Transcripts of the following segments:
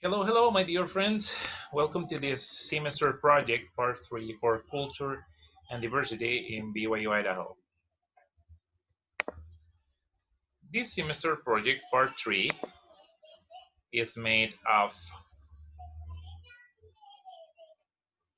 Hello, my dear friends. Welcome to this semester project, part 3 for Culture and Diversity in BYU Idaho. This semester project, part 3, is made of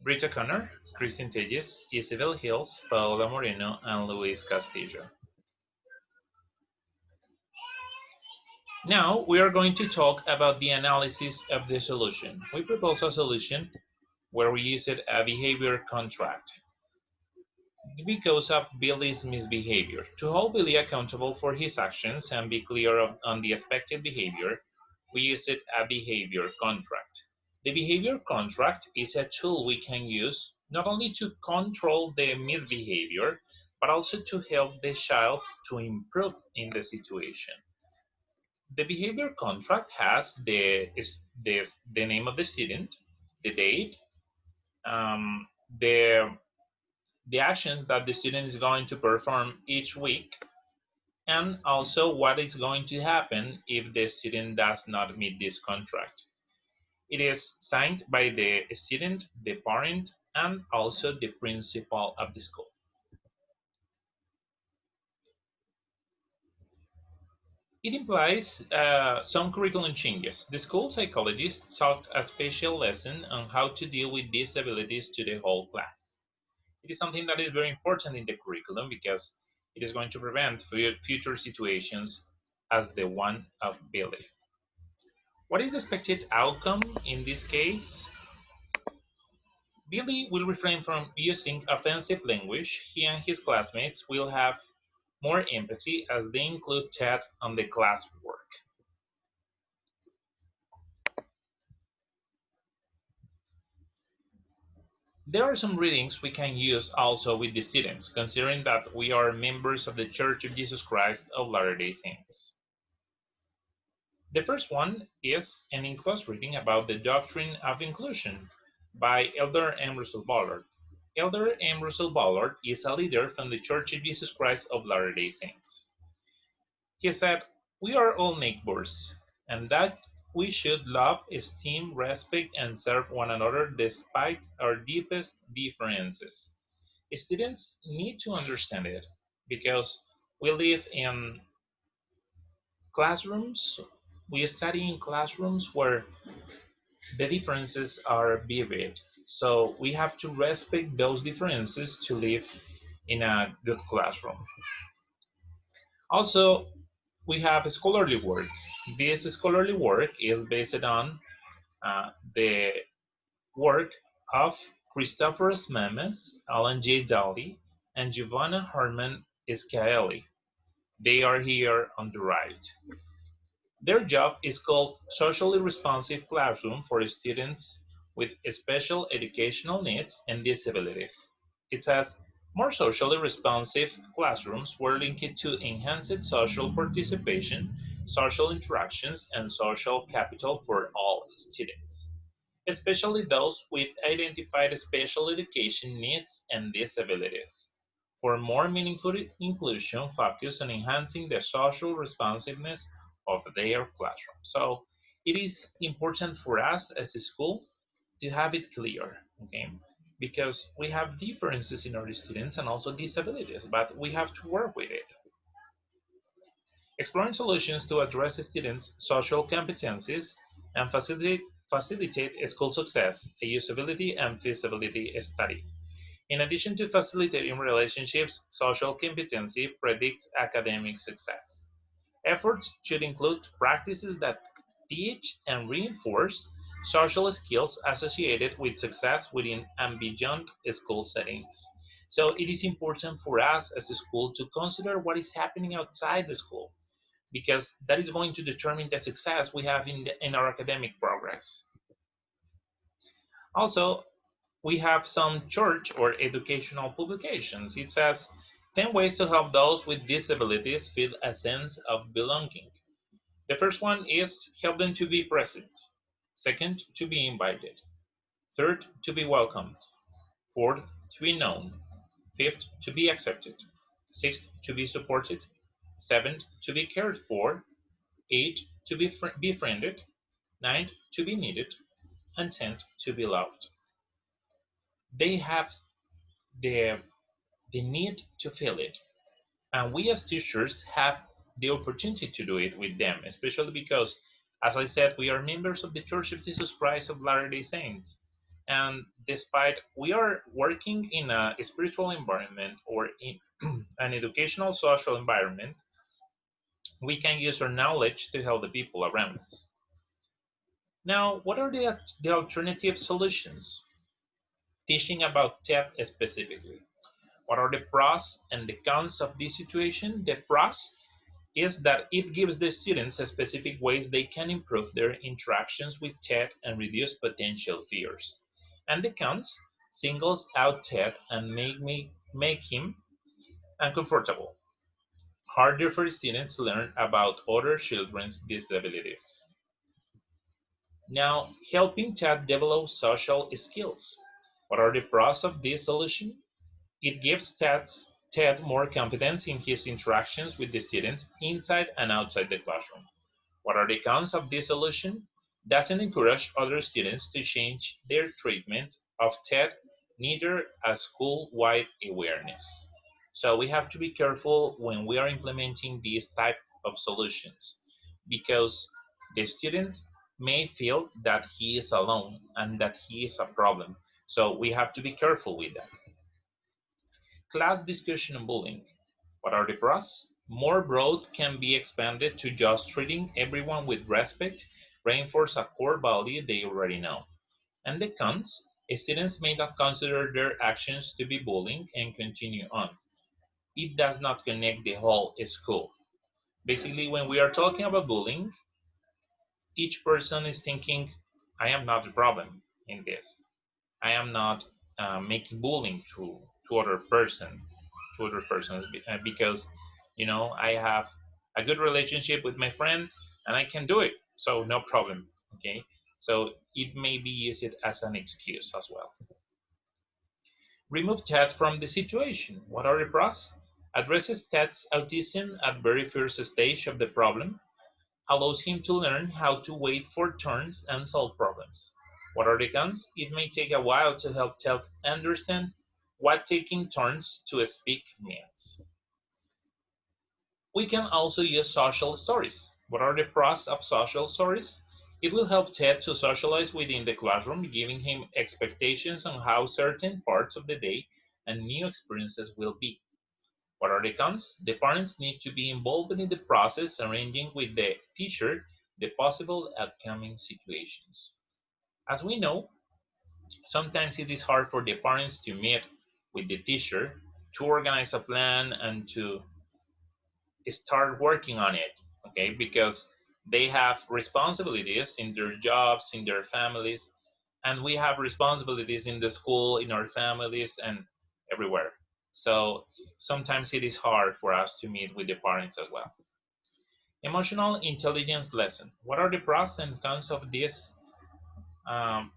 Brita Connor, Christine Teges, Isabel Hills, Paola Moreno, and Luis Castillo. Now we are going to talk about the analysis of the solution. We propose a solution where we use a behavior contract because of Billy's misbehavior. To hold Billy accountable for his actions and be clear on the expected behavior, we use a behavior contract. The behavior contract is a tool we can use not only to control the misbehavior, but also to help the child to improve in the situation. The behavior contract has the name of the student, the date, um, the the actions that the student is going to perform each week, and also what is going to happen if the student does not meet this contract. It is signed by the student, the parent, and also the principal of the school. It implies some curriculum changes. The school psychologist taught a special lesson on how to deal with disabilities to the whole class. It is something that is very important in the curriculum because it is going to prevent future situations as the one of Billy. What is the expected outcome in this case? Billy will refrain from using offensive language. He and his classmates will have more empathy as they include Ted on the class work. There are some readings we can use also with the students, considering that we are members of the Church of Jesus Christ of Latter-day Saints. The first one is an in-class reading about the doctrine of inclusion by Elder M. Russell Ballard. Elder M. Russell Ballard is a leader from the Church of Jesus Christ of Latter-day Saints. He said, "We are all neighbors, and that we should love, esteem, respect, and serve one another despite our deepest differences." Students need to understand it because we live in classrooms, we study in classrooms where the differences are vivid. So we have to respect those differences to live in a good classroom. Also, we have scholarly work. This scholarly work is based on the work of Christopher S. Memes, Alan J. Daly, and Giovanna Herman Scaeli. They are here on the right. Their job is called Socially Responsive Classroom for students with special educational needs and disabilities. It says more socially responsive classrooms were linked to enhanced social participation, social interactions, and social capital for all students, especially those with identified special education needs and disabilities. For more meaningful inclusion, focus on enhancing the social responsiveness of their classroom. So it is important for us as a school to have it clear, okay? Because we have differences in our students and also disabilities, but we have to work with it. Exploring solutions to address students' social competencies and facilitate school success, a usability and feasibility study. In addition to facilitating relationships, social competency predicts academic success. Efforts should include practices that teach and reinforce social skills associated with success within and beyond school settings. So it is important for us as a school to consider what is happening outside the school because that is going to determine the success we have in our academic progress. Also, we have some church or educational publications. It says 10 ways to help those with disabilities feel a sense of belonging. The first one is help them to be present. Second, to be invited. Third, to be welcomed. Fourth, to be known. Fifth, to be accepted. Sixth, to be supported. Seventh, to be cared for. Eight, to be befriended. ninth, to be needed, and 10th, to be loved. They have the, the need to feel it. And we as teachers have the opportunity to do it with them, especially because, as I said, we are members of the Church of Jesus Christ of Latter-day Saints. And despite we are working in a spiritual environment or in an educational social environment, we can use our knowledge to help the people around us. Now, what are the alternative solutions? Teaching about TEP specifically. What are the pros and the cons of this situation? The pros is that it gives the students specific ways they can improve their interactions with TED and reduce potential fears. And the cons singles out TED and make him uncomfortable, harder for students to learn about other children's disabilities. Now, helping TED develop social skills. What are the pros of this solution? It gives Ted more confidence in his interactions with the students inside and outside the classroom. What are the cons of this solution? Doesn't encourage other students to change their treatment of TED, neither a school-wide awareness. So we have to be careful when we are implementing these type of solutions because the student may feel that he is alone and that he is a problem. So we have to be careful with that. Class discussion and bullying. What are the pros? More broad can be expanded to just treating everyone with respect, reinforce a core value they already know. And the cons? Students may not consider their actions to be bullying and continue on. It does not connect the whole school. Basically, when we are talking about bullying, each person is thinking, I am not the problem in this. I am not making bullying to other persons because I have a good relationship with my friend and I can do it, so no problem. Okay, so it may be used as an excuse as well. Remove Ted from the situation. What are the pros? Addresses Ted's autism at very first stage of the problem, allows him to learn how to wait for turns and solve problems. What are the cons? It may take a while to help Ted understand what taking turns to speak means. We can also use social stories. What are the pros of social stories? It will help Ted to socialize within the classroom, giving him expectations on how certain parts of the day and new experiences will be. What are the cons? The parents need to be involved in the process, arranging with the teacher the possible upcoming situations. As we know, sometimes it is hard for the parents to meet with the teacher to organize a plan and to start working on it, okay? Because they have responsibilities in their jobs, in their families, and we have responsibilities in the school, in our families, and everywhere. So sometimes it is hard for us to meet with the parents as well. Emotional intelligence lesson. What are the pros and cons of this um,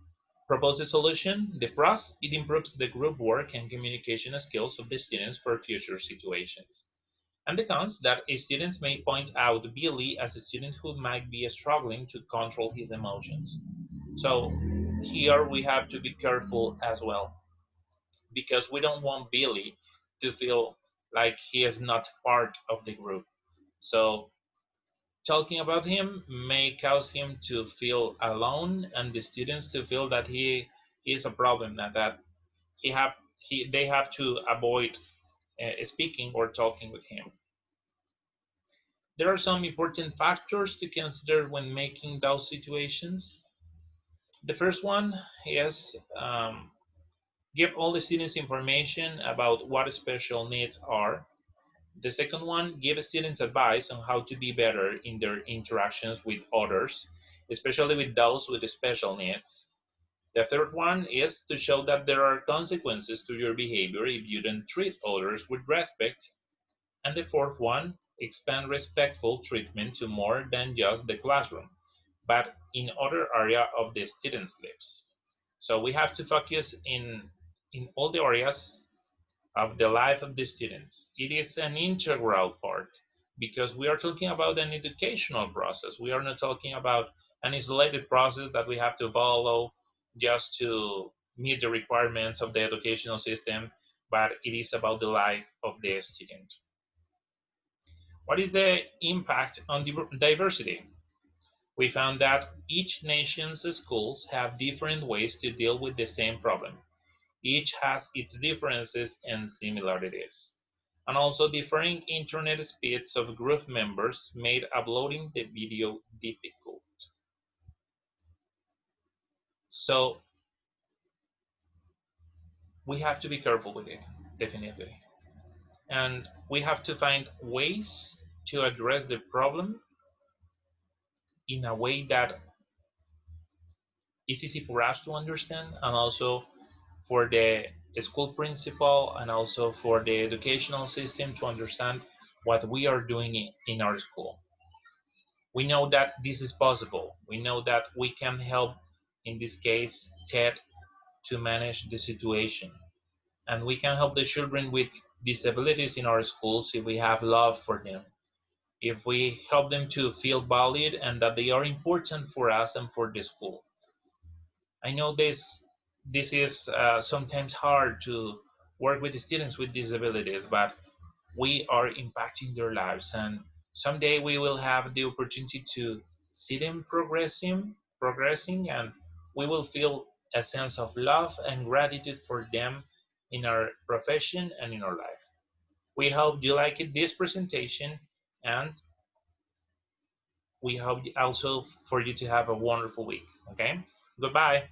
proposed solution? The pros, it improves the group work and communication skills of the students for future situations. And the cons, that students may point out Billy as a student who might be struggling to control his emotions. So here we have to be careful as well because we don't want Billy to feel like he is not part of the group. So talking about him may cause him to feel alone and the students to feel that he is a problem and that they have to avoid speaking or talking with him. There are some important factors to consider when making those situations. The first one is give all the students information about what special needs are. The second one, give students advice on how to be better in their interactions with others, especially with those with special needs. The third one is to show that there are consequences to your behavior if you don't treat others with respect. And the fourth one, expand respectful treatment to more than just the classroom, but in other area of the students' lives. So we have to focus in all the areas of the life of the students. It is an integral part because we are talking about an educational process. We are not talking about an isolated process that we have to follow just to meet the requirements of the educational system, but it is about the life of the student. What is the impact on diversity? We found that each nation's schools have different ways to deal with the same problem. Each has its differences and similarities. And also differing internet speeds of group members made uploading the video difficult. So we have to be careful with it, definitely. And we have to find ways to address the problem in a way that is easy for us to understand, and also for the school principal and also for the educational system to understand what we are doing in our school. We know that this is possible. We know that we can help, in this case, TED, to manage the situation. And we can help the children with disabilities in our schools if we have love for them, if we help them to feel valued and that they are important for us and for the school. I know this is sometimes hard to work with students with disabilities, but we are impacting their lives, and someday we will have the opportunity to see them progressing, and we will feel a sense of love and gratitude for them in our profession and in our life. We hope you liked this presentation, and we hope also for you to have a wonderful week. Okay, goodbye.